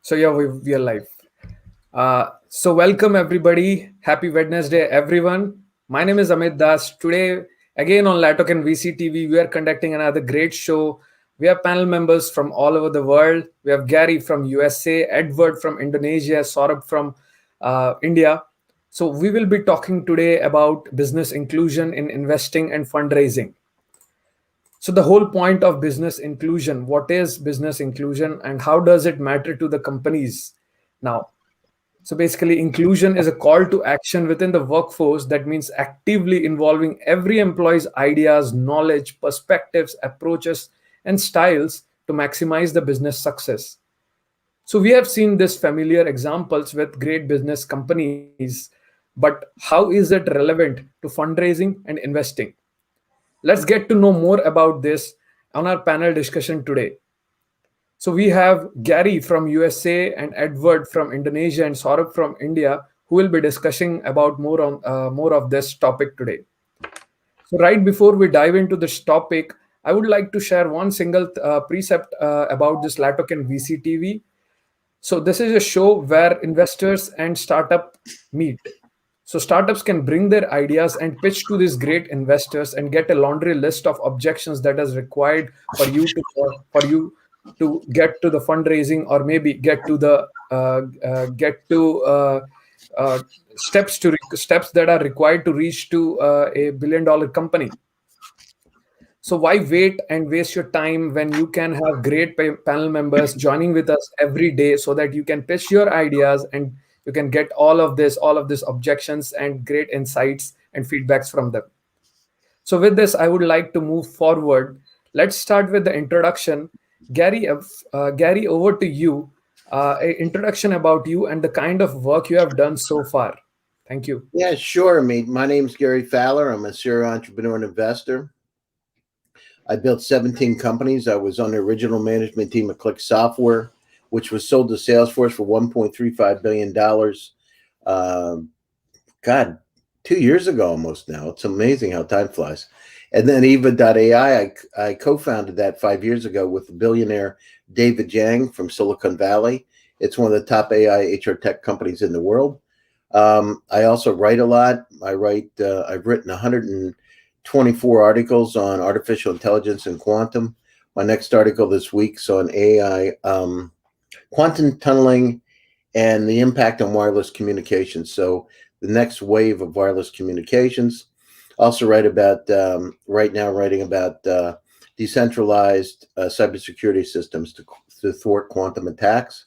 We are live. So welcome everybody. Happy Wednesday, everyone. My name is Amit Das. Today, again on LATOKEN VCTV, we are conducting another great show. We have panel members from all over the world. We have Gary from USA, Edward from Indonesia, Saurabh from India. So we will be talking today about business inclusion in investing and fundraising. So the whole point of business inclusion, what is business inclusion and how does it matter to the companies now? So basically, inclusion is a call to action within the workforce that means actively involving every employee's ideas, knowledge, perspectives, approaches, and styles to maximize the business success. So we have seen this familiar examples with great business companies, but how is it relevant to fundraising and investing? Let's get to know more about this on our panel discussion today. So we have Gary from USA and Edward from Indonesia and Saurabh from India who will be discussing about more of this topic today. So right before we dive into this topic, I would like to share one single precept about this LATOKEN VCTV. So this is a show where investors and startup meet. So startups can bring their ideas and pitch to these great investors and get a laundry list of objections that is required for you to get to the fundraising or maybe get to the uh, steps that are required to reach to a billion-dollar company. So why wait and waste your time when you can have great panel members joining with us every day so that you can pitch your ideas and you can get all of these objections and great insights and feedbacks from them. So with this, I would like to move forward. Let's start with the introduction. Gary, over to you. An introduction about you and the kind of work you have done so far. Thank you. Yeah, sure, Amit. My name's Gary Fowler. I'm a serial entrepreneur and investor. I built 17 companies. I was on the original management team of Click Software, which was sold to Salesforce for $1.35 billion. God, 2 years ago almost now. It's amazing how time flies. And then Eva.ai, I co-founded that 5 years ago with billionaire David Yang from Silicon Valley. It's one of the top AI HR tech companies in the world. I also write a lot. I've written 124 articles on artificial intelligence and quantum. My next article this week is on AI, quantum tunneling and the impact on wireless communications. So the next wave of wireless communications. Also writing about decentralized cybersecurity systems to thwart quantum attacks.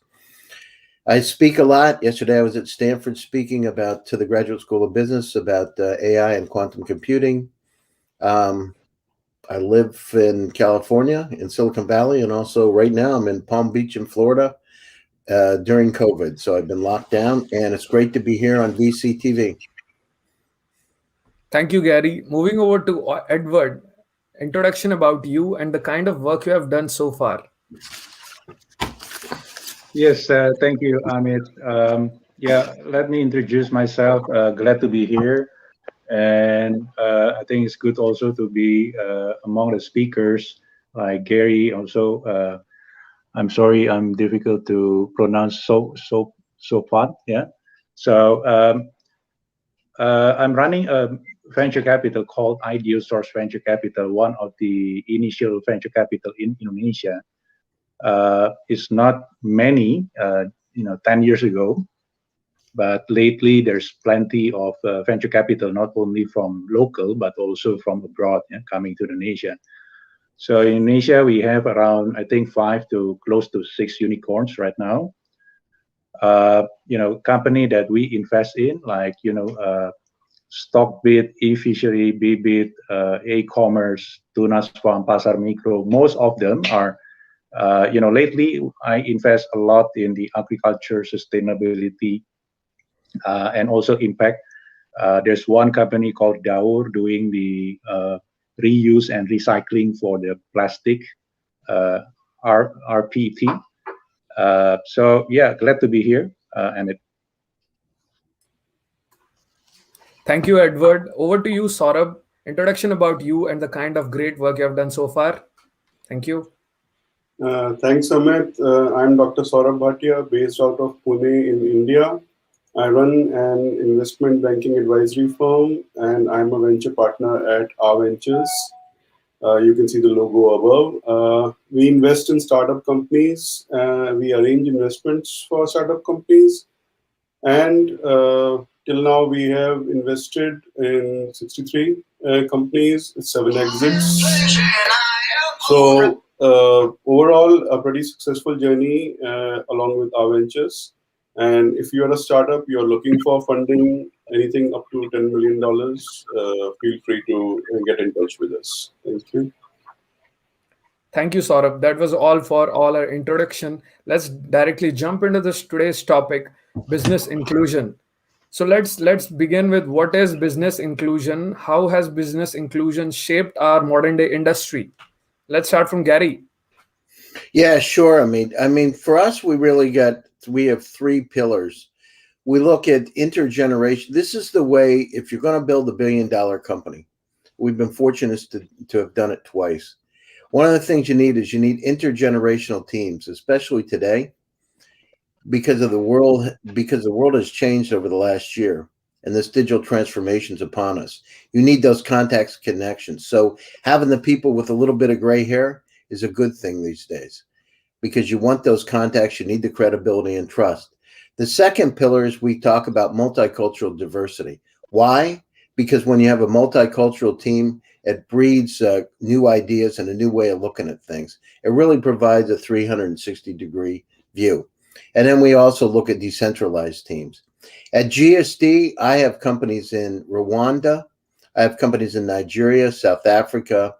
I speak a lot. Yesterday I was at Stanford speaking to the Graduate School of Business about AI and quantum computing. I live in California, in Silicon Valley, and also right now I'm in Palm Beach in Florida during COVID. So I've been locked down, and it's great to be here on VCTV. Thank you, Gary. Moving over to Edward. Introduction about you and the kind of work you have done so far. Yes, thank you, Amit. Let me introduce myself. Glad to be here. And I think it's good also to be among the speakers like Gary. Also, I'm sorry, I'm difficult to pronounce so far. Yeah. So I'm running a venture capital called Ideal Source Venture Capital, one of the initial venture capital in Indonesia. It's not many, 10 years ago, but lately there's plenty of venture capital, not only from local, but also from abroad, coming to Indonesia. So in Indonesia, we have around, I think, 5 to close to 6 unicorns right now. Company that we invest in, like, Stockbit, eFishery, Bibit, e-commerce, Tunas Farm, Pasar Mikro, most of them are lately I invest a lot in the agriculture, sustainability, and also impact. There's one company called Daur doing the reuse and recycling for the plastic, RPT. So yeah, glad to be here, Amit. Thank you, Edward. Over to you, Saurabh. Introduction about you and the kind of great work you have done so far. Thank you. Thanks, Amit. I'm Dr. Saurabh Bhatia, based out of Pune in India. I run an investment banking advisory firm, and I'm a venture partner at our Ventures. You can see the logo above. We invest in startup companies. We arrange investments for startup companies. And till now, we have invested in 63 companies, 7 exits. So overall, a pretty successful journey along with our ventures. And if you are a startup, you're looking for funding, anything up to $10 million, feel free to get in touch with us. Thank you. Thank you, Saurabh. That was all for all our introduction. Let's directly jump into this today's topic, business inclusion. So let's begin with what is business inclusion? How has business inclusion shaped our modern day industry? Let's start from Gary. Yeah, sure. I mean, for us, we have three pillars. We look at intergeneration. This is the way, if you're going to build $1 billion company, we've been fortunate to have done it twice. One of the things you need intergenerational teams, especially today, because the world has changed over the last year, and this digital transformation is upon us. You need those contacts, connections. So having the people with a little bit of gray hair is a good thing these days, because you want those contacts. You need the credibility and trust. The second pillar is we talk about multicultural diversity. Why? Because when you have a multicultural team, it breeds new ideas and a new way of looking at things. It really provides a 360-degree view. And then we also look at decentralized teams. At GSD, I have companies in Rwanda. I have companies in Nigeria, South Africa,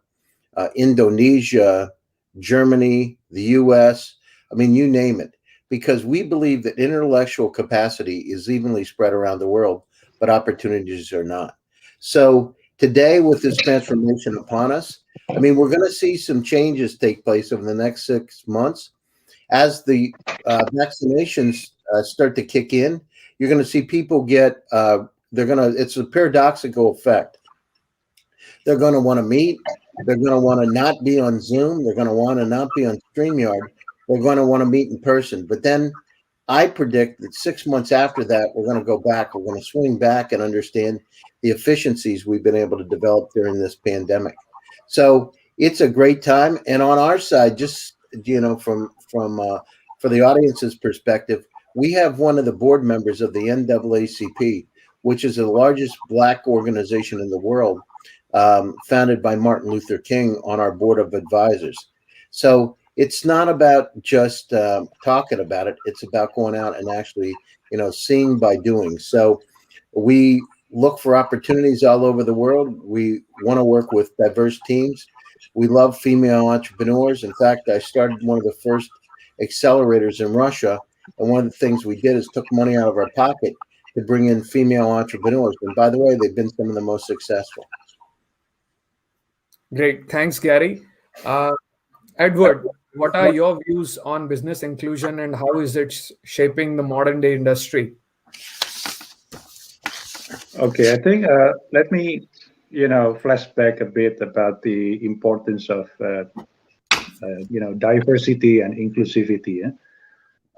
Indonesia, Germany, the US. I mean, you name it. Because we believe that intellectual capacity is evenly spread around the world, but opportunities are not. So today, with this transformation upon us, I mean, we're going to see some changes take place over the next 6 months. As the vaccinations start to kick in, you're going to see people it's a paradoxical effect. They're going to want to meet. They're going to want to not be on Zoom. They're going to want to not be on StreamYard. They're going to want to meet in person. But then I predict that 6 months after that, we're going to go back. We're going to swing back and understand the efficiencies we've been able to develop during this pandemic. So it's a great time. And on our side, just for the audience's perspective, we have one of the board members of the NAACP, which is the largest Black organization in the world, founded by Martin Luther King, on our board of advisors. So it's not about just talking about it. It's about going out and actually, seeing by doing. So we look for opportunities all over the world. We want to work with diverse teams. We love female entrepreneurs. In fact, I started one of the first accelerators in Russia. And one of the things we did is took money out of our pocket to bring in female entrepreneurs. And by the way, they've been some of the most successful. Great. Thanks, Gary. Edward, what are your views on business inclusion and how is it shaping the modern day industry? Okay, I think let me, flashback a bit about the importance of, diversity and inclusivity.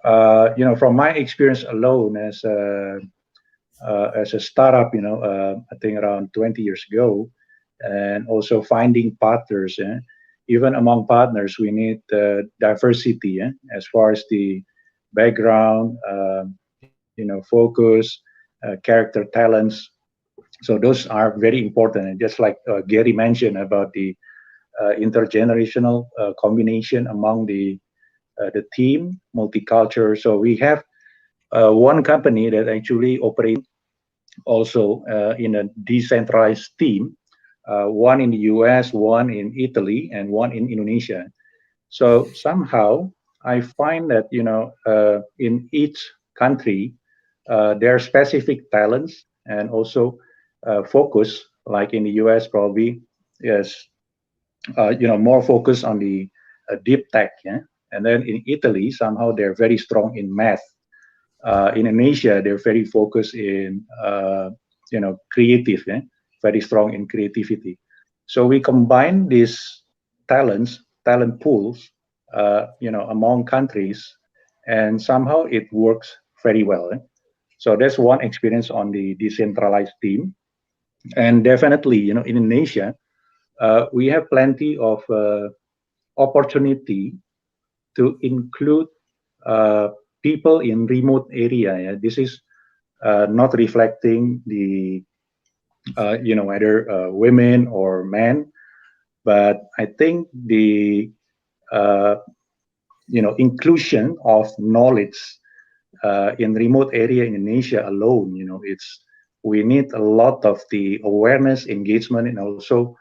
From my experience alone as a startup, I think around 20 years ago, and also finding partners. Even among partners, we need diversity as far as the background, focus, character, talents. So those are very important. And just like Gary mentioned about the intergenerational combination among the team, multicultural. So we have one company that actually operates also in a decentralized team, one in the US, one in Italy, and one in Indonesia. So somehow I find that, in each country, there are specific talents and also focus, like in the US, probably, yes, more focus on the deep tech. Yeah? And then in Italy, somehow they're very strong in math. In Indonesia, they're very focused in, creative, very strong in creativity. So we combine these talent pools among countries, and somehow it works very well. So that's one experience on the decentralized team, and definitely, in Indonesia, we have plenty of opportunity to include uh, people in remote area. Yeah? This is not reflecting the whether women or men, but I think the uh, inclusion of knowledge in remote area in Indonesia alone, it's we need a lot of the awareness, engagement, and also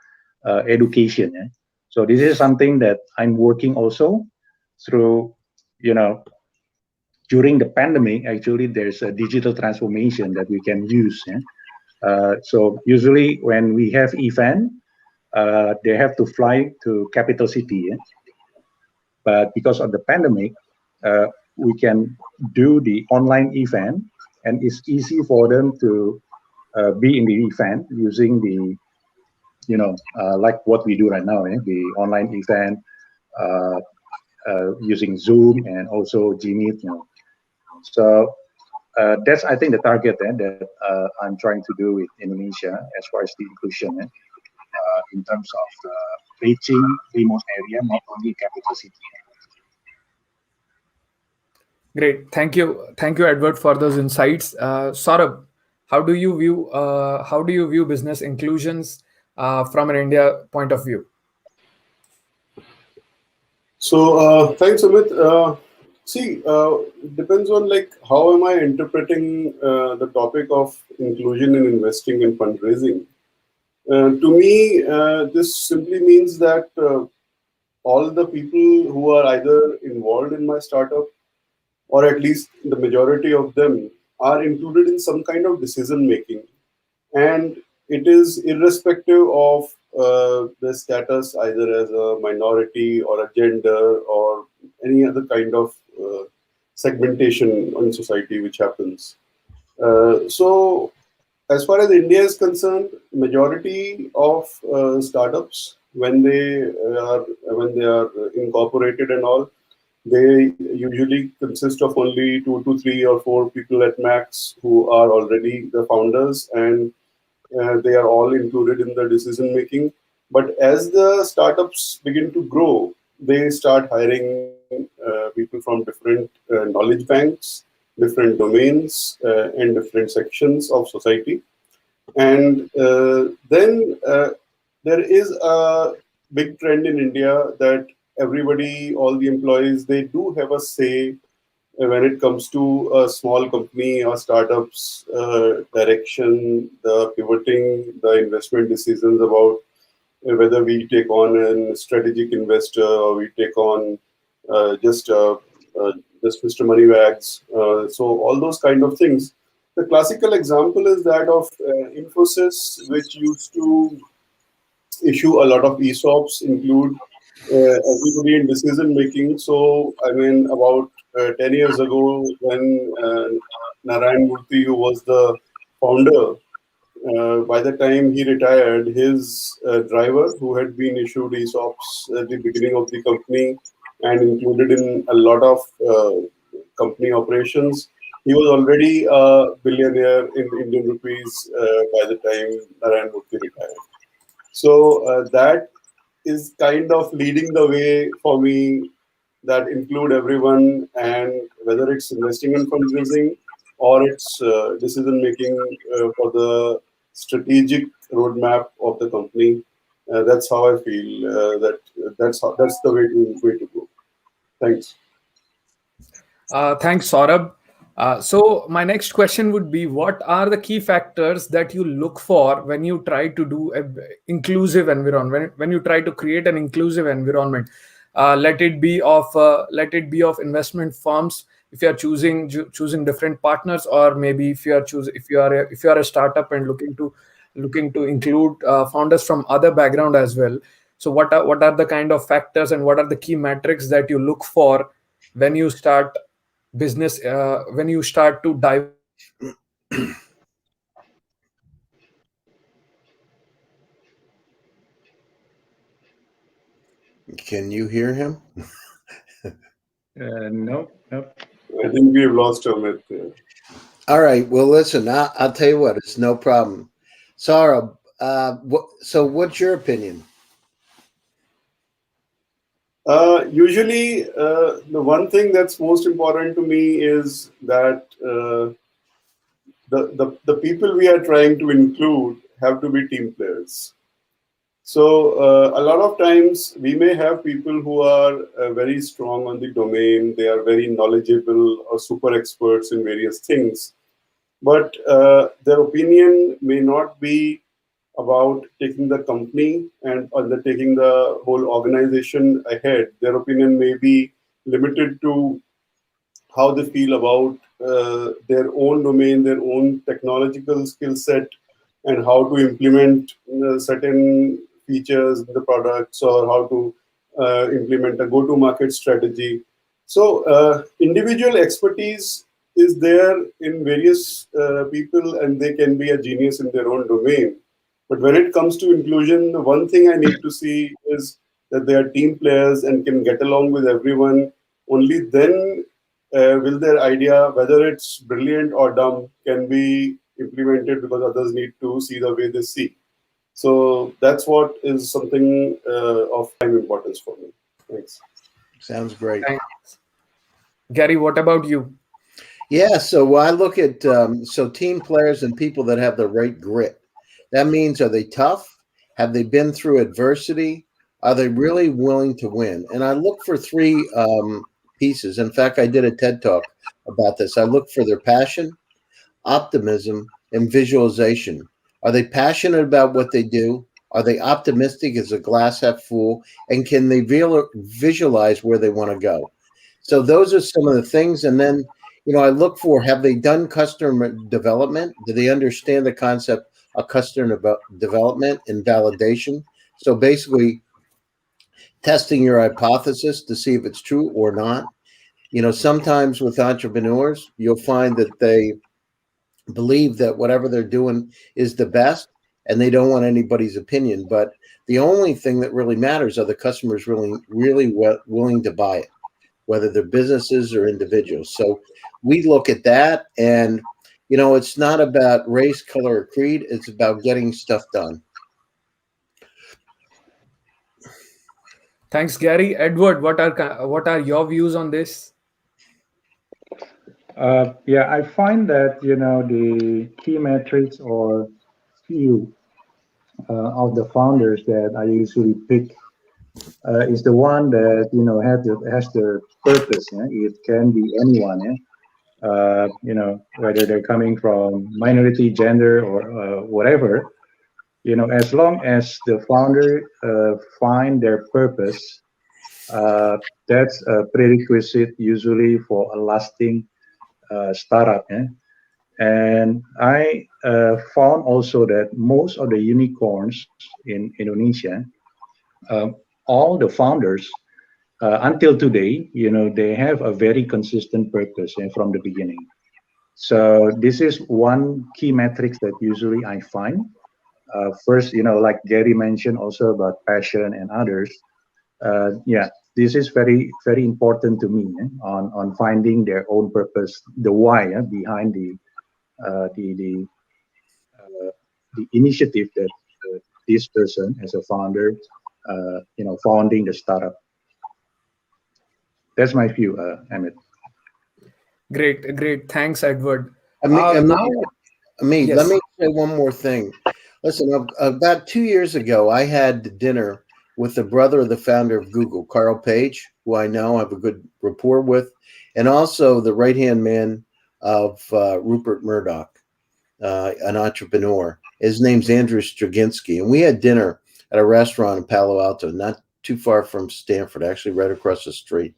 education. Yeah? So this is something that I'm working also through, during the pandemic. Actually, there's a digital transformation that we can use. Yeah? So usually when we have event, they have to fly to capital city. Yeah? But because of the pandemic, we can do the online event, and it's easy for them to be in the event using the, like what we do right now, the online event, uh, using Zoom and also Gmeet. So that's, I think, the target that I'm trying to do with Indonesia as far as the inclusion, in terms of reaching remote area, not only capital city. Great. Thank you, Edward, for those insights. Saurabh, how do you view business inclusions from an India point of view? So thanks, Amit. See, it depends on like how am I interpreting the topic of inclusion in investing and fundraising. To me, this simply means that all the people who are either involved in my startup, or at least the majority of them, are included in some kind of decision making, and it is irrespective of the status, either as a minority or a gender or any other kind of segmentation in society which happens. So as far as India is concerned, majority of startups, when they are incorporated and all, they usually consist of only 2 to 3 or 4 people at max who are already the founders, and they are all included in the decision making. But as the startups begin to grow, they start hiring people from different knowledge banks, different domains, and different sections of society. And then there is a big trend in India that everybody, all the employees, they do have a say when it comes to a small company or startups direction, the pivoting, the investment decisions about whether we take on a strategic investor or we take on uh, just uh, uh, just Mr. Moneybags. So all those kind of things. The classical example is that of Infosys, which used to issue a lot of ESOPs, include everybody in decision making. So, I mean, about 10 years ago, when Narayan Murthy, who was the founder, by the time he retired, his driver, who had been issued ESOPs at the beginning of the company and included in a lot of company operations, he was already a billionaire in Indian rupees by the time Narayan Murthy retired. So that is kind of leading the way for me, that include everyone, and whether it's investing and fundraising or it's decision making for the strategic roadmap of the company. That's how I feel. That's the way to go. Thanks. Thanks, Saurabh. So my next question would be: what are the key factors that you look for when you try to do an inclusive environment? When you try to create an inclusive environment, let it be of investment firms. If you are choosing different partners, or maybe if you are a startup and looking to include founders from other background as well. So what are the kind of factors and what are the key metrics that you look for when you start business when you start to diversify your business Can you hear him? No. I think we have lost Amit there. All right. Well, listen, I'll tell you what, it's no problem. Saurabh, so what's your opinion? Usually, the one thing that's most important to me is that the people we are trying to include have to be team players. So a lot of times we may have people who are very strong on the domain, they are very knowledgeable or super experts in various things, but their opinion may not be about taking the company and taking the whole organization ahead. Their opinion may be limited to how they feel about their own domain, their own technological skill set, and how to implement certain features in the products or how to implement a go-to-market strategy. So individual expertise is there in various people, and they can be a genius in their own domain. But when it comes to inclusion, the one thing I need to see is that they are team players and can get along with everyone. Only then will their idea, whether it's brilliant or dumb, can be implemented because others need to see the way they see. So that's what is something of prime importance for me. Thanks. Sounds great. Thanks. Gary, what about you? Yeah, so I look at team players and people that have the right grit. That means, are they tough? Have they been through adversity? Are they really willing to win? And I look for three pieces. In fact, I did a TED talk about this. I look for their passion, optimism, and visualization. Are they passionate about what they do? Are they optimistic as a glass half full? And can they visualize where they want to go? So those are some of the things. And then, I look for, have they done customer development? Do they understand the concept of customer development and validation? So basically, testing your hypothesis to see if it's true or not. Sometimes with entrepreneurs, you'll find that they believe that whatever they're doing is the best and they don't want anybody's opinion. But the only thing that really matters are the customers really willing to buy it, whether they're businesses or individuals. So we look at that, and it's not about race, color, or creed. It's about getting stuff done. Thanks, Gary. Edward, what are your views on this? Yeah, I find that the key metrics or few of the founders that I usually pick is the one that has the purpose. Yeah? It can be anyone. Yeah? Whether they're coming from minority, gender, or whatever. As long as the founder find their purpose, that's a prerequisite usually for a lasting startup. Yeah? And I found also that most of the unicorns in Indonesia, all the founders until today, they have a very consistent purpose from the beginning. So this is one key metrics that usually I find. First, like Gary mentioned also about passion and others. Yeah, this is very, very important to me on finding their own purpose, the why behind the initiative that this person as a founder, founding the startup. That's my view, Amit. Great. Thanks, Edward. Amit, Yes. let me say one more thing. Listen, about 2 years ago, I had dinner with the brother of the founder of Google, Carl Page, who I now have a good rapport with, and also the right-hand man of Rupert Murdoch, an entrepreneur. His name's Andrew Straczynski, and we had dinner at a restaurant in Palo Alto, not too far from Stanford, actually right across the street.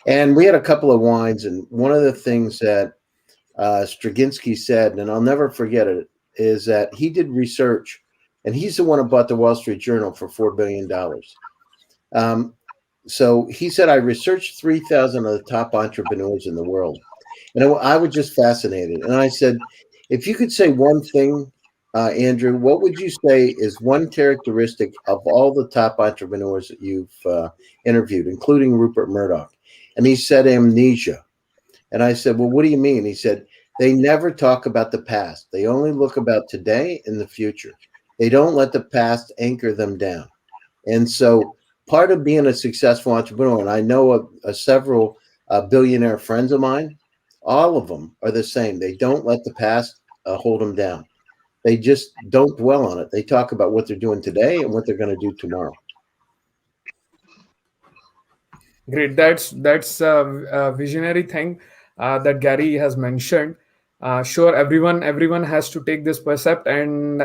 And we had a couple of wines, and one of the things that Straczynski said, and I'll never forget it, is that he did research, and he's the one who bought the Wall Street Journal for $4 billion. So he said, I researched 3,000 of the top entrepreneurs in the world. And I was just fascinated. And I said, if you could say one thing, Andrew, what would you say is one characteristic of all the top entrepreneurs that you've interviewed, including Rupert Murdoch? And he said amnesia. And I said, well, what do you mean? He said, they never talk about the past. They only look about today and the future. They don't let the past anchor them down. And so part of being a successful entrepreneur, and I know several billionaire friends of mine, all of them are the same. They don't let the past hold them down. They just don't dwell on it. They talk about what they're doing today and what they're going to do tomorrow. Great. That's a visionary thing that Gary has mentioned. Sure, everyone has to take this percept and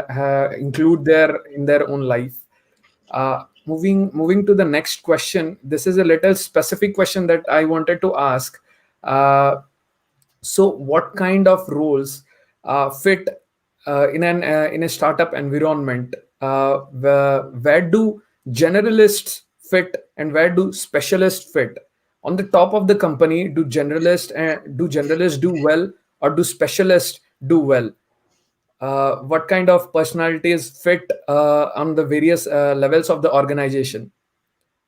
include in their own life. Moving to the next question. This is a little specific question that I wanted to ask. So, what kind of roles fit in a startup environment? Where do generalists fit and where do specialists fit? On the top of the company, do generalists do well or do specialists do well? What kind of personalities fit on the various levels of the organization?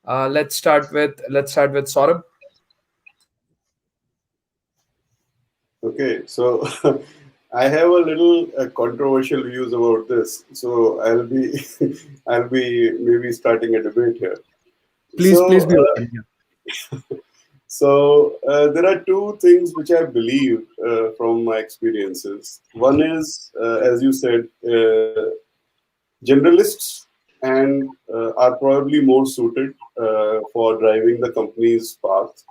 Let's start with Saurabh. Okay, so I have a little controversial views about this. So I'll be I'll be maybe starting a debate here. Please So be open. there are two things which I believe from my experiences. One is, as you said, generalists and are probably more suited for driving the company's path.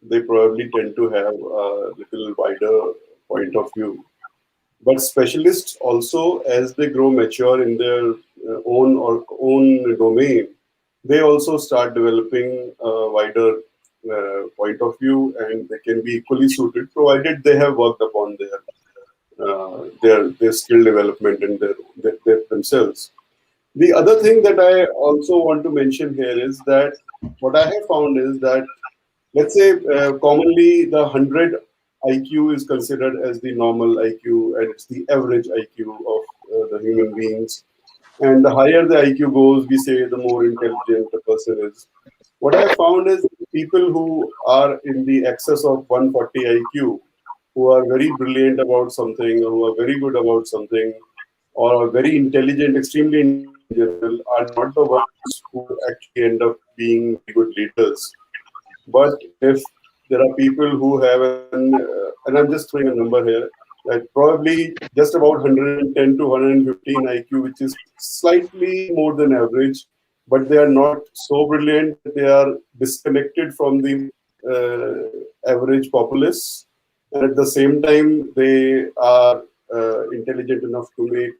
They probably tend to have a little wider point of view. But specialists also, as they grow mature in their own domain, they also start developing a wider point of view, and they can be equally suited, provided they have worked upon their skill development and their themselves. The other thing that I also want to mention here is that what I have found is that, let's say, commonly the 100 IQ is considered as the normal IQ, and it's the average IQ of the human beings. And the higher the IQ goes, we say the more intelligent the person is. What I found is people who are in the excess of 140 IQ, who are very brilliant about something, or who are very good about something, or are very intelligent, extremely intelligent, are not the ones who actually end up being very good leaders. But if there are people who have and I'm just throwing a number here, like probably just about 110 to 115 IQ, which is slightly more than average, but they are not so brilliant that they are disconnected from the average populace. And at the same time, they are intelligent enough to make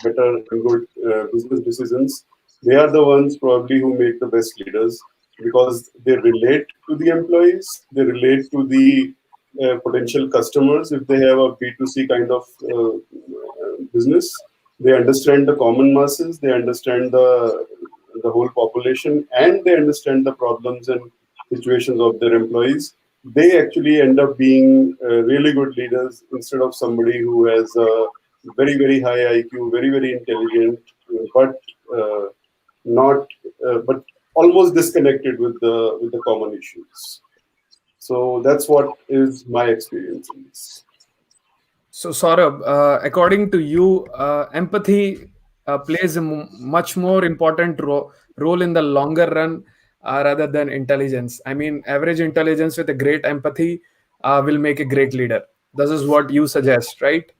better and good business decisions. They are the ones probably who make the best leaders, because they relate to the employees, they relate to the potential customers. If they have a B2C kind of business, they understand the common masses, they understand the whole population, and they understand the problems and situations of their employees. They actually end up being really good leaders instead of somebody who has a very, very high IQ, very, very intelligent, but not, but almost disconnected with the common issues. So that's what is my experience in this. So, Saurabh, according to you, empathy plays a much more important role in the longer run rather than intelligence. I mean, average intelligence with a great empathy will make a great leader. This is what you suggest, right?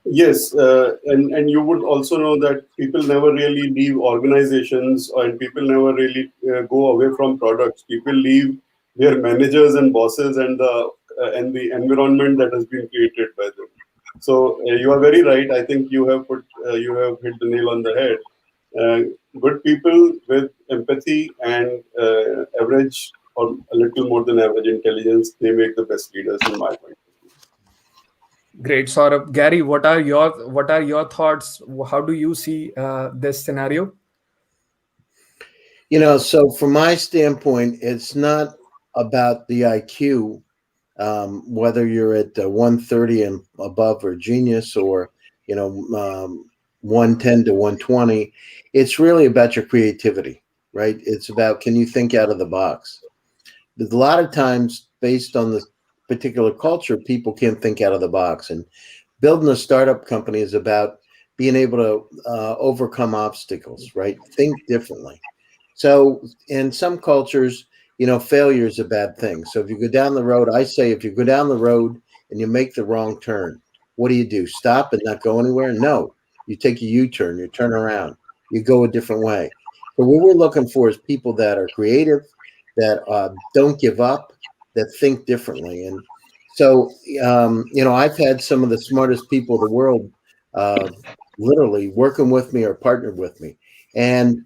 Yes, and you would also know that people never really leave organizations, and people never really go away from products. People leave their managers and bosses and the environment that has been created by them. So you are very right. I think you have hit the nail on the head. Good people with empathy and average or a little more than average intelligence, they make the best leaders in my point. Great, Saurabh. Gary, what are your thoughts? How do you see this scenario? So from my standpoint, it's not about the IQ, whether you're at 130 and above or genius, or 110 to 120. It's really about your creativity, right? It's about, can you think out of the box? But a lot of times, based on the particular culture, people can't think out of the box. And building a startup company is about being able to overcome obstacles, right? Think differently. So in some cultures, failure is a bad thing. So if you go down the road, I say if you go down the road and you make the wrong turn, what do? Stop and not go anywhere? No. You take a U-turn, you turn around, you go a different way. But what we're looking for is people that are creative, that don't give up, that think differently. And so, I've had some of the smartest people in the world literally working with me or partnered with me. And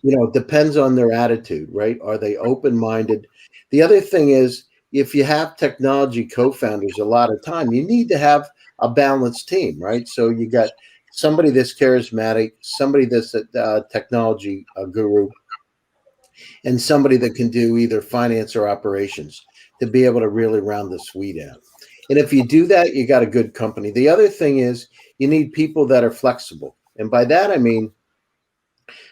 it depends on their attitude, right? Are they open-minded? The other thing is, if you have technology co-founders, a lot of time you need to have a balanced team, right? So you got somebody that's charismatic, somebody that's a technology guru, and somebody that can do either finance or operations to be able to really round the suite out. And if you do that, you got a good company. The other thing is you need people that are flexible. And by that, I mean,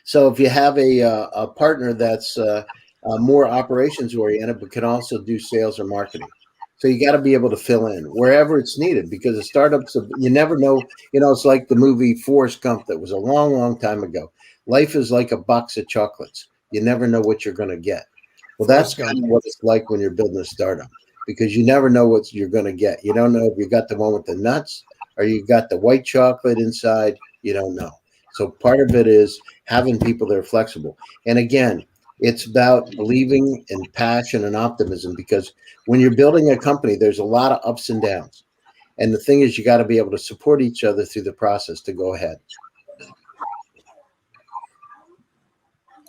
so if you have a partner that's more operations oriented, but can also do sales or marketing. So you got to be able to fill in wherever it's needed, because the startups, you never know. It's like the movie Forrest Gump that was a long, long time ago. Life is like a box of chocolates. You never know what you're going to get. Well, that's kind of what it's like when you're building a startup, because you never know what you're going to get. You don't know if you got the one with the nuts or you got the white chocolate inside. You don't know. So part of it is having people that are flexible. And again, it's about believing in passion and optimism, because when you're building a company, there's a lot of ups and downs. And the thing is, you got to be able to support each other through the process to go ahead.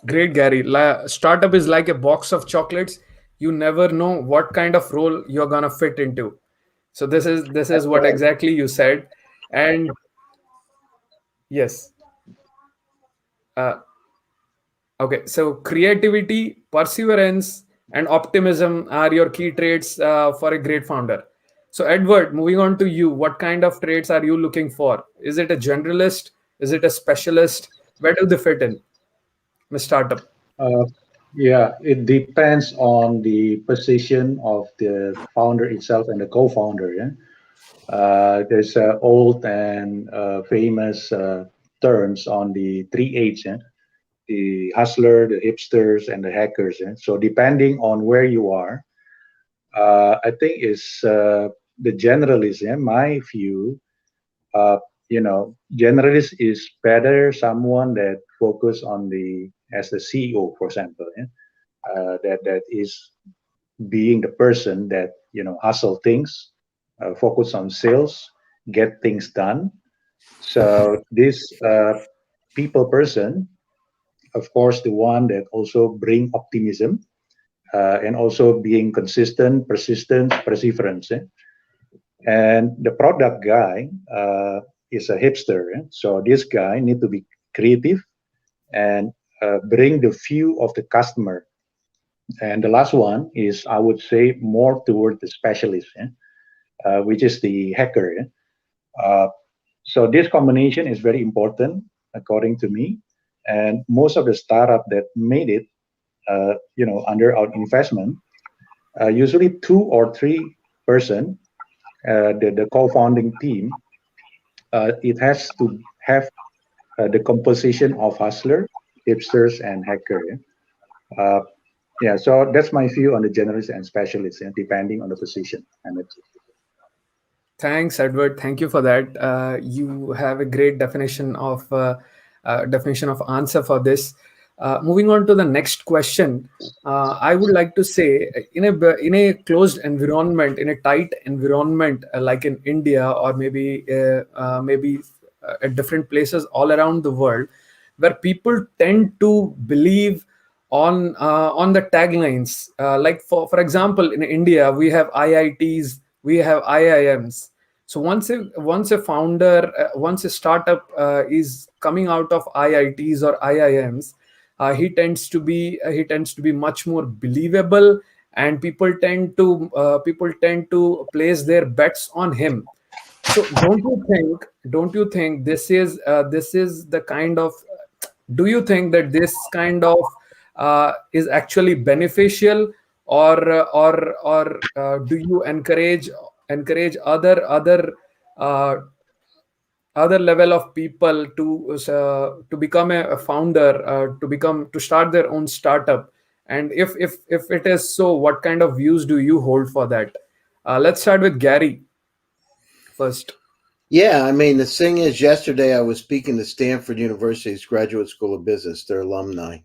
Great, Gary. Startup is like a box of chocolates. You never know what kind of role you're gonna fit into. So this is what exactly you said. And yes. Okay, so creativity, perseverance, and optimism are your key traits for a great founder. So, Edward, moving on to you, what kind of traits are you looking for? Is it a generalist? Is it a specialist? Where do they fit in the startup? Yeah, it depends on the position of the founder itself and the co-founder. Yeah, there's old and famous terms on the three H's. Yeah? The hustler, the hipsters, and the hackers. Yeah? So depending on where you are, I think is the generalist. Yeah? My view, generalist is better someone that focus on the as the CEO, for example. Yeah? That is being the person that hustle things, focus on sales, get things done. So this people person, of course, the one that also bring optimism and also being consistent, persistent, perseverance. Eh? And the product guy is a hipster. Eh? So this guy need to be creative and bring the view of the customer. And the last one is, I would say, more toward the specialist, which is the hacker. So this combination is very important, according to me. And most of the startup that made it, under our investment, usually 2 or 3 person, the co-founding team, it has to have the composition of hustler, hipsters, and hacker. Yeah, so that's my view on the generalist and specialist, depending on the position. Thanks, Edward. Thank you for that. You have a great definition of answer for this. Moving on to the next question, I would like to say, in a closed environment, in a tight environment like in India, or maybe at different places all around the world, where people tend to believe on the taglines. Like for example, in India, we have IITs, we have IIMs. So once a founder, once a startup is coming out of IITs or IIMs, he tends to be much more believable, and people tend to place their bets on him. So don't you think this is the kind of, do you think that this kind of is actually beneficial, or do you encourage uh, other level of people to become a founder, to start their own startup? And if it is so, what kind of views do you hold for that? Let's start with Gary first. Yeah, I mean, the thing is, yesterday I was speaking to Stanford University's Graduate School of Business, their alumni,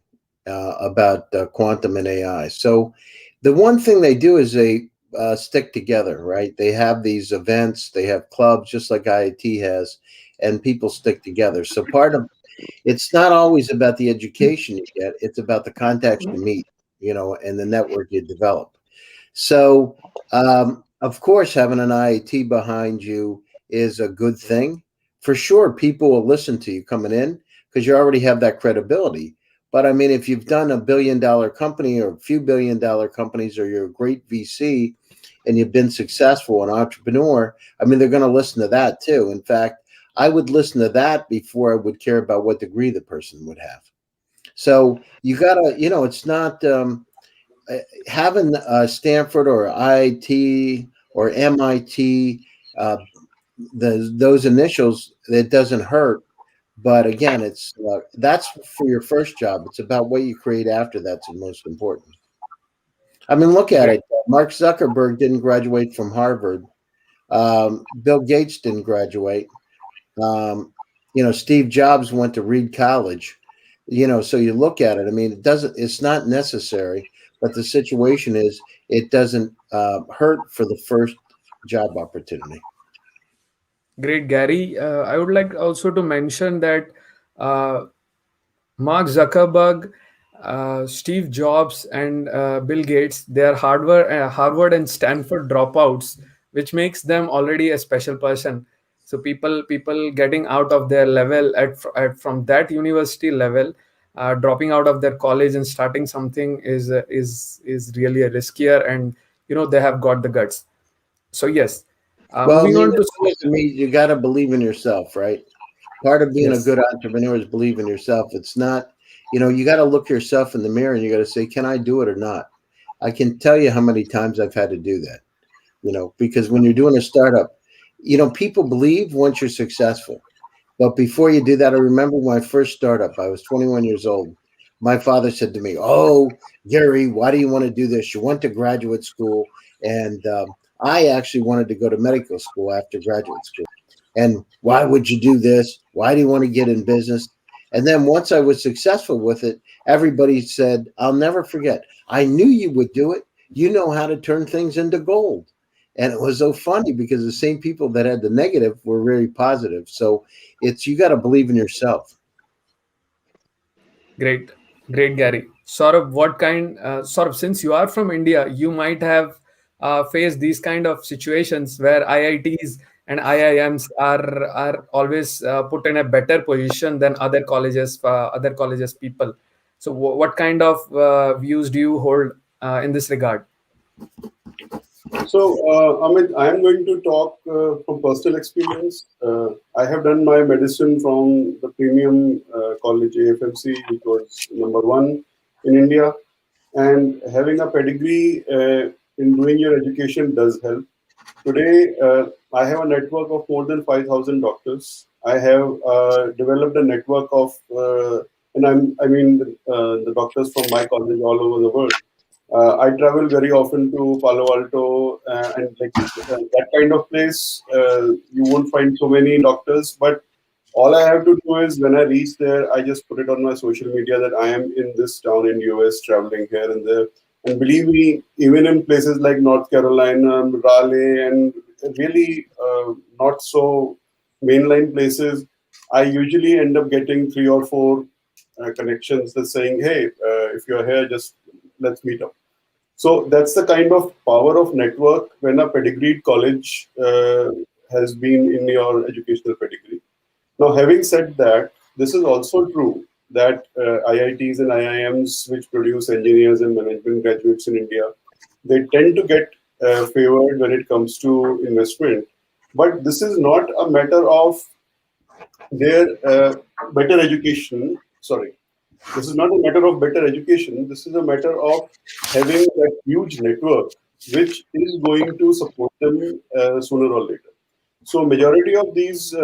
about quantum and AI. So, the one thing they do is they stick together, right? They have these events, they have clubs, just like IIT has, and people stick together. So, part of it's not always about the education you get; it's about the contacts you meet, and the network you develop. So, of course, having an IIT behind you is a good thing. For sure, people will listen to you coming in because you already have that credibility. But I mean, if you've done $1 billion company or a few $1 billion companies, or you're a great VC and you've been successful, an entrepreneur, I mean, they're going to listen to that too. In fact, I would listen to that before I would care about what degree the person would have. So you got to, it's not. Having Stanford or IIT or MIT, those initials, it doesn't hurt. But again, that's for your first job. It's about what you create after that's the most important. I mean, look at it. Mark Zuckerberg didn't graduate from Harvard. Bill Gates didn't graduate. Steve Jobs went to Reed College. So you look at it. I mean, it's not necessary, but the situation is it doesn't hurt for the first job opportunity. Great, Gary. I would like also to mention that Mark Zuckerberg, Steve Jobs, and Bill Gates, they are Harvard and Stanford dropouts, which makes them already a special person. So people getting out of their level from that university level, dropping out of their college and starting something is really a riskier, and they have got the guts. So yes, Well, I moving mean, on to to me, you got to believe in yourself, right? Part of being a yes. good entrepreneur is believe in yourself. It's not, you got to look yourself in the mirror and you got to say, can I do it or not? I can tell you how many times I've had to do that, because when you're doing a startup, people believe once you're successful. But before you do that, I remember my first startup. I was 21 years old. My father said to me, "Oh, Gary, why do you want to do this? You went to graduate school." And I actually wanted to go to medical school after graduate school. And why would you do this? Why do you want to get in business? And then once I was successful with it, everybody said, I'll never forget, I knew you would do it. You know how to turn things into gold. And it was so funny because the same people that had the negative were very positive. So you got to believe in yourself. Great, great, Gary. Saurabh, since you are from India, you might have faced these kind of situations where IITs and IIMs are always put in a better position than other colleges people. So, what kind of views do you hold in this regard? So, Amit, I am going to talk from personal experience. I have done my medicine from the premium college AFMC, which was number one in India. And having a pedigree in doing your education does help. Today, I have a network of more than 5,000 doctors. I have developed a network of, the doctors from my college all over the world. I travel very often to Palo Alto and like that kind of place. You won't find so many doctors, but all I have to do is when I reach there, I just put it on my social media that I am in this town in US, traveling here and there. And believe me, even in places like North Carolina, Raleigh, and really not so mainline places, I usually end up getting 3 or 4 connections that's saying, hey, if you're here, just let's meet up. So that's the kind of power of network when a pedigreed college has been in your educational pedigree. Now, having said that, this is also true that IITs and IIMs, which produce engineers and management graduates in India, they tend to get favored when it comes to investment. But this is not a matter of their better education. Sorry. This is not a matter of better education. This is a matter of having that huge network, which is going to support them sooner or later. So majority of these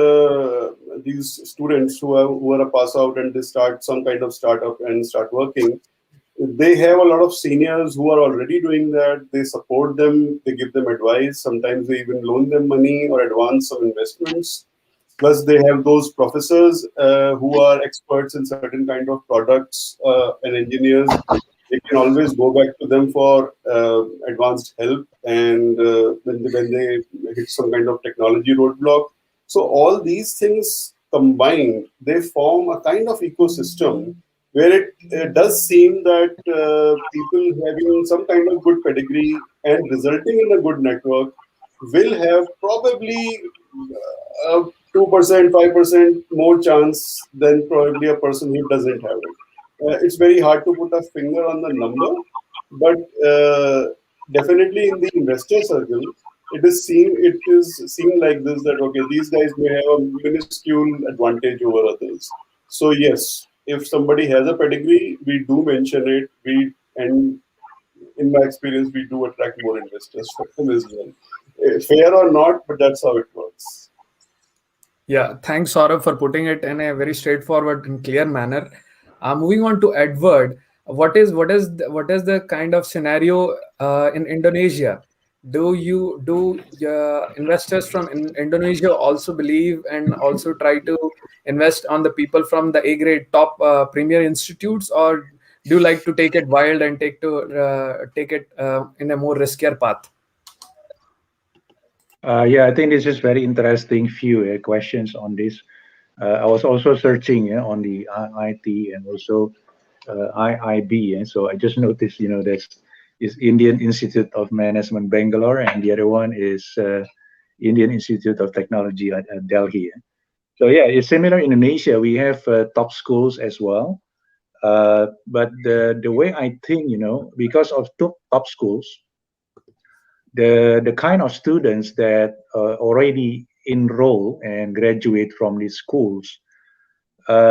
students who are a pass out and they start some kind of startup and start working, they have a lot of seniors who are already doing that. They support them, they give them advice. Sometimes they even loan them money or advance some investments. Plus, they have those professors who are experts in certain kind of products and engineers. They can always go back to them for advanced help and when they hit some kind of technology roadblock. So all these things combined, they form a kind of ecosystem where it does seem that people having some kind of good pedigree and resulting in a good network will have probably 2%, 5% more chance than probably a person who doesn't have it. It's very hard to put a finger on the number, but definitely in the investor circle, it is seen like this that okay, these guys may have a minuscule advantage over others. So yes, if somebody has a pedigree, we do mention it. And in my experience, we do attract more investors from them as well. Fair or not, but that's how it works. Yeah, thanks, Saurabh, for putting it in a very straightforward and clear manner. Moving on to Edward, what is the kind of scenario in Indonesia? Do investors from Indonesia also believe and also try to invest on the people from the A grade top premier institutes, or do you like to take it wild and take it in a more riskier path? Yeah, I think this is very interesting few questions on this. I was also searching on the IIT and also IIB, and so I just noticed, that's is Indian Institute of Management Bangalore, and the other one is Indian Institute of Technology at Delhi. So yeah, it's similar in Indonesia. We have top schools as well, but the way I think, because of top schools, the kind of students that already enroll and graduate from these schools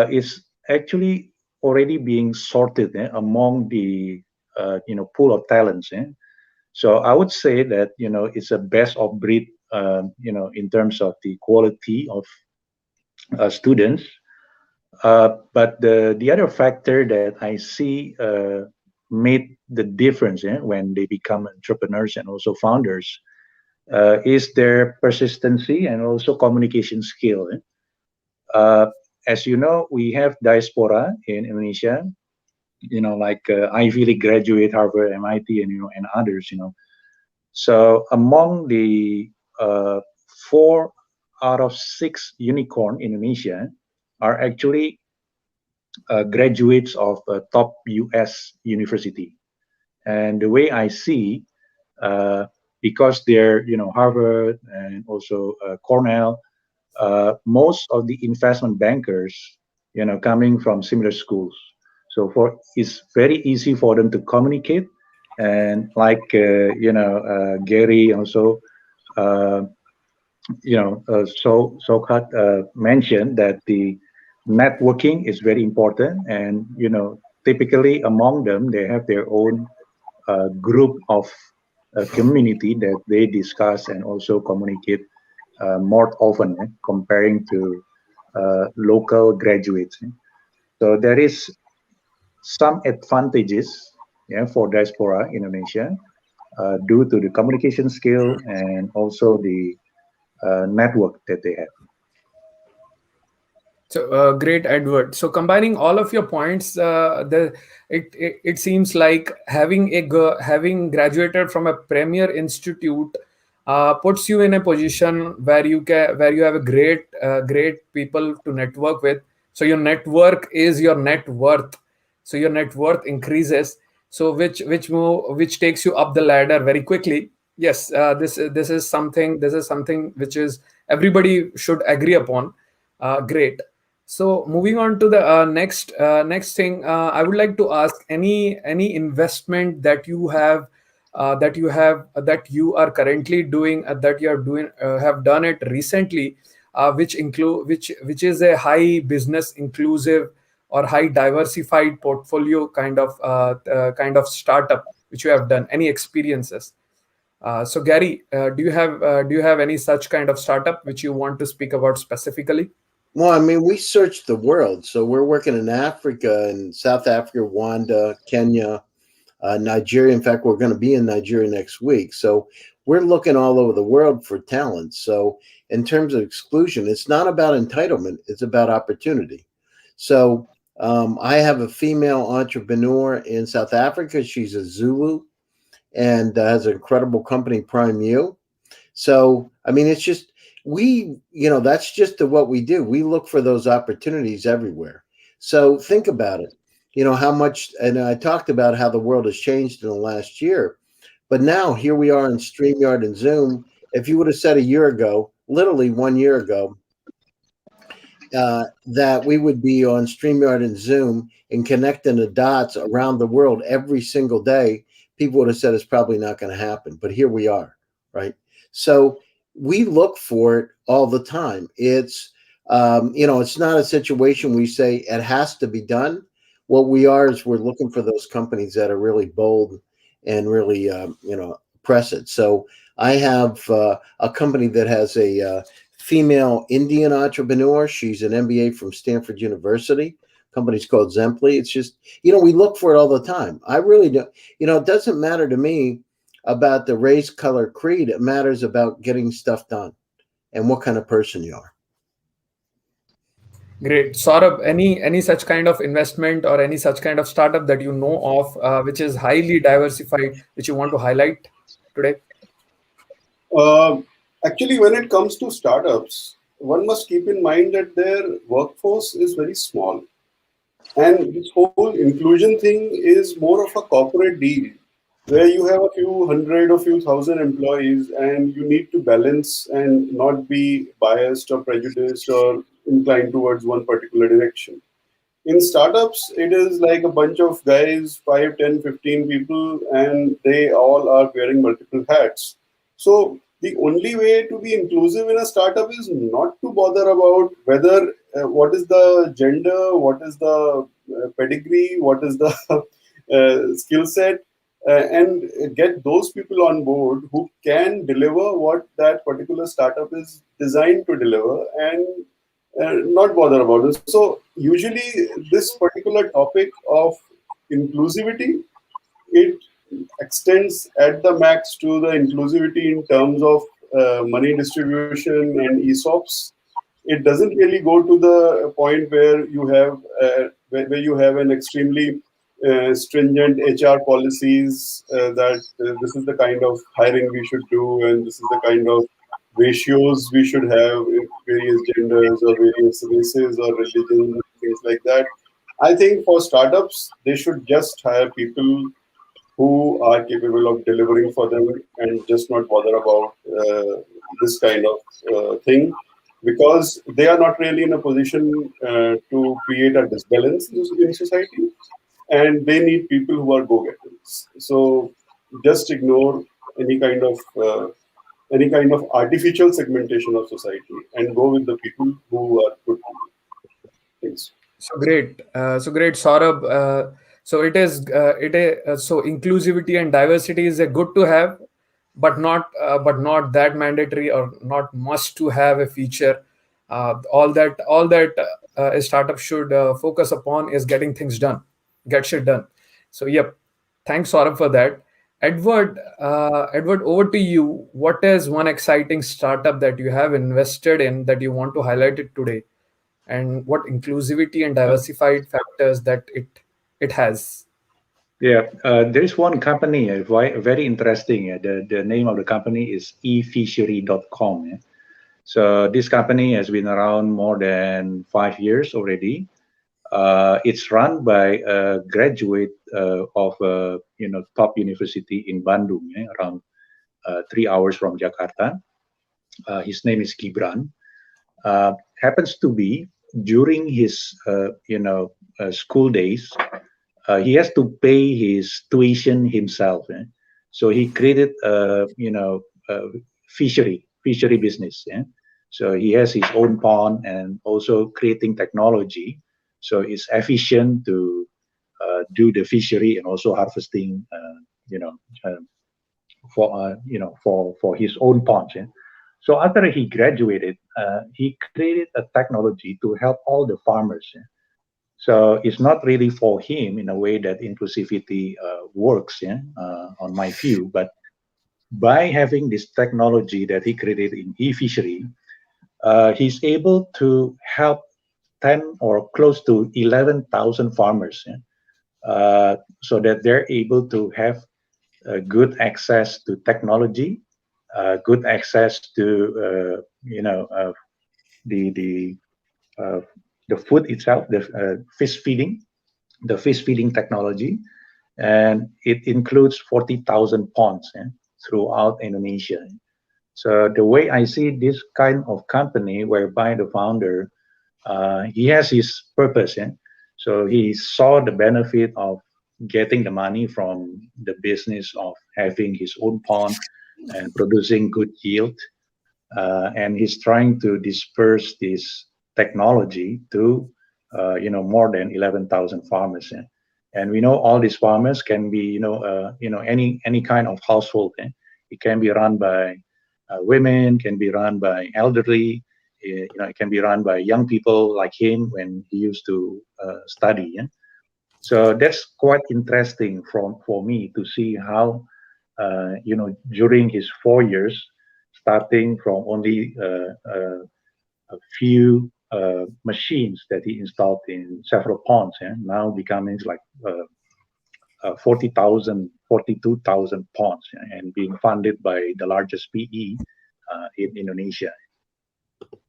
is actually already being sorted among the pool of talents. So I would say that it's a best of breed, in terms of the quality of students. But the other factor that I see made the difference when they become entrepreneurs and also founders is their persistency and also communication skill. As you know, we have diaspora in Indonesia, like Ivy League graduate, Harvard, MIT, and others. So among the 4 out of 6 unicorn in Indonesia are actually graduates of a top US university. And the way I see, because they're Harvard and also Cornell, most of the investment bankers coming from similar schools. So it's very easy for them to communicate, and like Gary also mentioned that the networking is very important, and typically among them they have their own group of community that they discuss and also communicate more often, comparing to local graduates. So there is some advantages, for diaspora Indonesia due to the communication skill and also the network that they have. So great, Edward. So combining all of your points, it seems like having graduated from a premier institute puts you in a position where you have a great people to network with. So your network is your net worth. So your net worth increases. So which takes you up the ladder very quickly. Yes, this is something which is everybody should agree upon. Great. So moving on to the next thing, I would like to ask any investment that you are currently doing, have done it recently, which is a high business inclusive or high diversified portfolio kind of startup which you have done? Any experiences? So Gary, do you have any such kind of startup which you want to speak about specifically? Well, I mean, we searched the world. So we're working in Africa, in South Africa, Rwanda, Kenya, Nigeria. In fact, we're going to be in Nigeria next week. So we're looking all over the world for talent. So in terms of exclusion, it's not about entitlement. It's about opportunity. So I have a female entrepreneur in South Africa. She's a Zulu and has an incredible company, Prime U. So, I mean, it's just, that's just what we do. We look for those opportunities everywhere. So think about it, how much, and I talked about how the world has changed in the last year, but now here we are in StreamYard and Zoom. If you would have said a year ago, literally 1 year ago, that we would be on StreamYard and Zoom and connecting the dots around the world every single day, people would have said it's probably not going to happen. But here we are, right? So we look for it all the time. It's, it's not a situation we say it has to be done. What we are is we're looking for those companies that are really bold and really, press it. So I have a company that has a female Indian entrepreneur. She's an MBA from Stanford University. Company's called Zemply. It's just, we look for it all the time. I really don't, it doesn't matter to me about the race, color, creed. It matters about getting stuff done and what kind of person you are. Great. Saurabh, any such kind of investment or any such kind of startup that you know of, which is highly diversified, which you want to highlight today? Actually, when it comes to startups, one must keep in mind that their workforce is very small. And this whole inclusion thing is more of a corporate deal where you have a few hundred or few thousand employees and you need to balance and not be biased or prejudiced or inclined towards one particular direction. In startups, it is like a bunch of guys, 5, 10, 15 people, and they all are wearing multiple hats. So the only way to be inclusive in a startup is not to bother about whether what is the gender, what is the pedigree, what is the skill set, and get those people on board who can deliver what that particular startup is designed to deliver and not bother about it. So usually this particular topic of inclusivity, it extends at the max to the inclusivity in terms of money distribution and ESOPs. It doesn't really go to the point where you have an extremely stringent HR policies that this is the kind of hiring we should do and this is the kind of ratios we should have in various genders or various races or religions, things like that. I think for startups, they should just hire people who are capable of delivering for them and just not bother about this kind of thing, because they are not really in a position to create a disbalance in society, and they need people who are go-getters. So just ignore any kind of artificial segmentation of society and go with the people who are good. Thanks. So great, Saurabh. So so inclusivity and diversity is a good to have, but not that mandatory or not must to have a feature. All that a startup should focus upon is getting things done, get shit done. So yep, thanks Saurabh for that. Edward, over to you. What is one exciting startup that you have invested in that you want to highlight it today, and what inclusivity and diversified factors that it has? Yeah, there is one company, very interesting. The name of the company is efishery.com. Yeah? So this company has been around more than 5 years already. It's run by a graduate of top university in Bandung, around 3 hours from Jakarta. His name is Gibran. Happens to be during his school days, he has to pay his tuition himself. So he created a fishery business. So he has his own pond and also creating technology So it's efficient to do the fishery and also harvesting, for his own ponds. Yeah? So after he graduated, he created a technology to help all the farmers. Yeah? So it's not really for him in a way that inclusivity works, yeah, on my view, but by having this technology that he created in e-fishery, he's able to help 10 or close to 11,000 farmers, yeah, so that they're able to have good access to technology, good access to the the uh, the food itself, the fish feeding technology, and it includes 40,000 ponds, yeah, throughout Indonesia. So the way I see this kind of company, whereby the founder, he has his purpose, yeah? So he saw the benefit of getting the money from the business of having his own pond and producing good yield, and he's trying to disperse this technology to more than 11,000 farmers. Yeah? And we know all these farmers can be any kind of household. Yeah? It can be run by women, can be run by elderly, it can be run by young people like him when he used to study. Yeah? So that's quite interesting for me to see how during his 4 years, starting from only a few machines that he installed in several ponds, and now becoming like 40,000, 42,000 ponds, and being funded by the largest PE in Indonesia.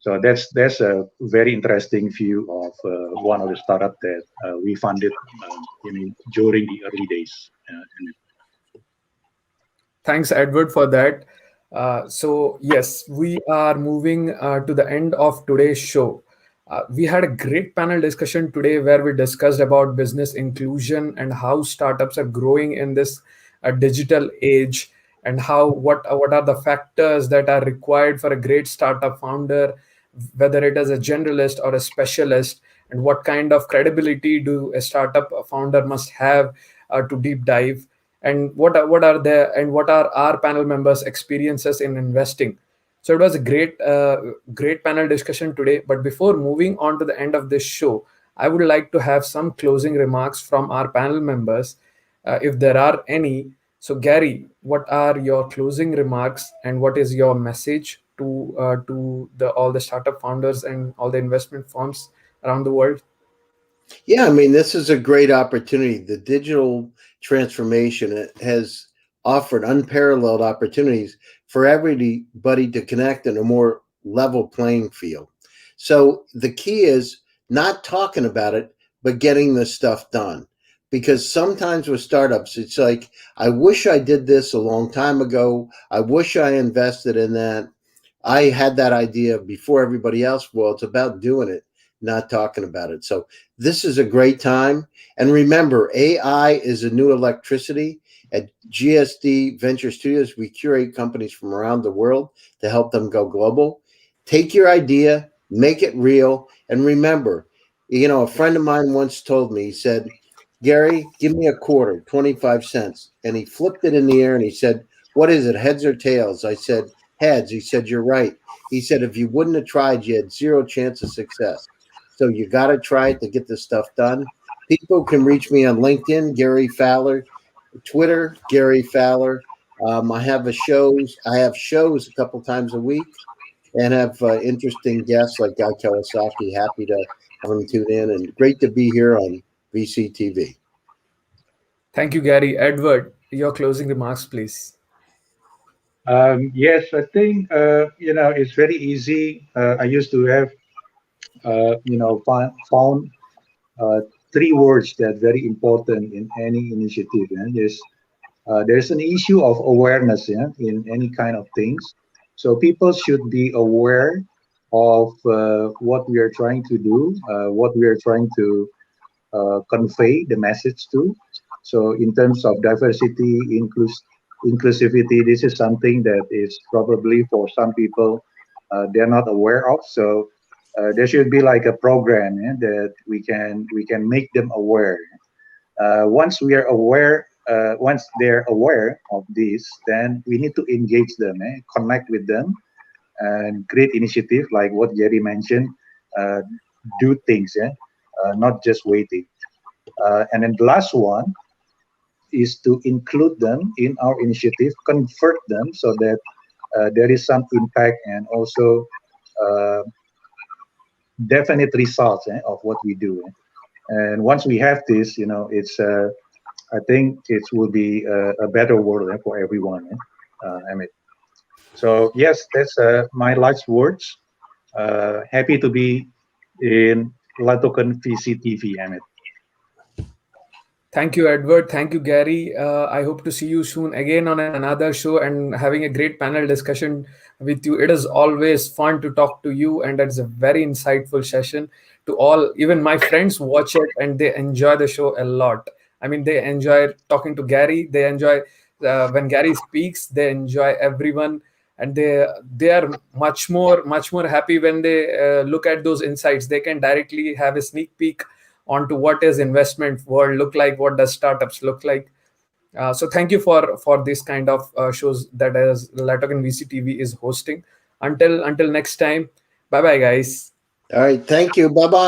So that's a very interesting view of one of the startup that we funded during the early days. Thanks, Edward, for that. So, yes, we are moving to the end of today's show. We had a great panel discussion today where we discussed about business inclusion and how startups are growing in this digital age, and how what are the factors that are required for a great startup founder, whether it is a generalist or a specialist, and what kind of credibility do a startup founder must have to deep dive, and what are our panel members' experiences in investing. So it was a great panel discussion today. But before moving on to the end of this show, I would like to have some closing remarks from our panel members, if there are any. So Gary, what are your closing remarks, and what is your message to the all the startup founders and all the investment firms around the world? Yeah, I mean, this is a great opportunity. The digital transformation has offered unparalleled opportunities for everybody to connect in a more level playing field. So the key is not talking about it, but getting the stuff done. Because sometimes with startups, it's like, I wish I did this a long time ago. I wish I invested in that. I had that idea before everybody else. Well, it's about doing it, not talking about it. So this is a great time. And remember, AI is a new electricity. At GSD Venture Studios, we curate companies from around the world to help them go global. Take your idea, make it real. And remember, a friend of mine once told me, he said, Gary, give me a quarter, 25 cents. And he flipped it in the air and he said, what is it, heads or tails? I said, heads. He said, you're right. He said, if you wouldn't have tried, you had zero chance of success. So you got to try it to get this stuff done. People can reach me on LinkedIn, Gary Fowler, Twitter, Gary Fowler. I have shows a couple times a week, and have interesting guests like Guy Kawasaki. Happy to have them tune in, and great to be here on VCTV. Thank you, Gary. Edward, your closing remarks, please. Yes, I think it's very easy. I used to have found three words that are very important in any initiative. And there's an issue of awareness, yeah, in any kind of things. So people should be aware of what we are trying to do, what we are trying to convey the message to. So in terms of diversity, inclusivity, this is something that is probably for some people they're not aware of. So there should be like a program that we can make them aware. Once we are aware, once they're aware of this, then we need to engage them, connect with them, and create initiative like what Jerry mentioned. Uh, do things, not just waiting. And then the last one is to include them in our initiative, convert them so that there is some impact and also uh, definite results of what we do. And once we have this, it's I think it will be a better world for everyone. Amit. So yes, that's my last words. Happy to be in LATOKEN VCTV, Amit. Thank you, Edward. Thank you, Gary. I hope to see you soon again on another show and having a great panel discussion with you. It is always fun to talk to you, and it's a very insightful session to all. Even my friends watch it and they enjoy the show a lot. I mean, they enjoy talking to Gary. They enjoy when Gary speaks. They enjoy everyone, and they are much more happy when they look at those insights. They can directly have a sneak peek onto what is investment world look like, what does startups look like. So thank you for this kind of shows that as LATOKEN VCTV is hosting. Until next time, bye bye guys. All right. Thank you. Bye bye.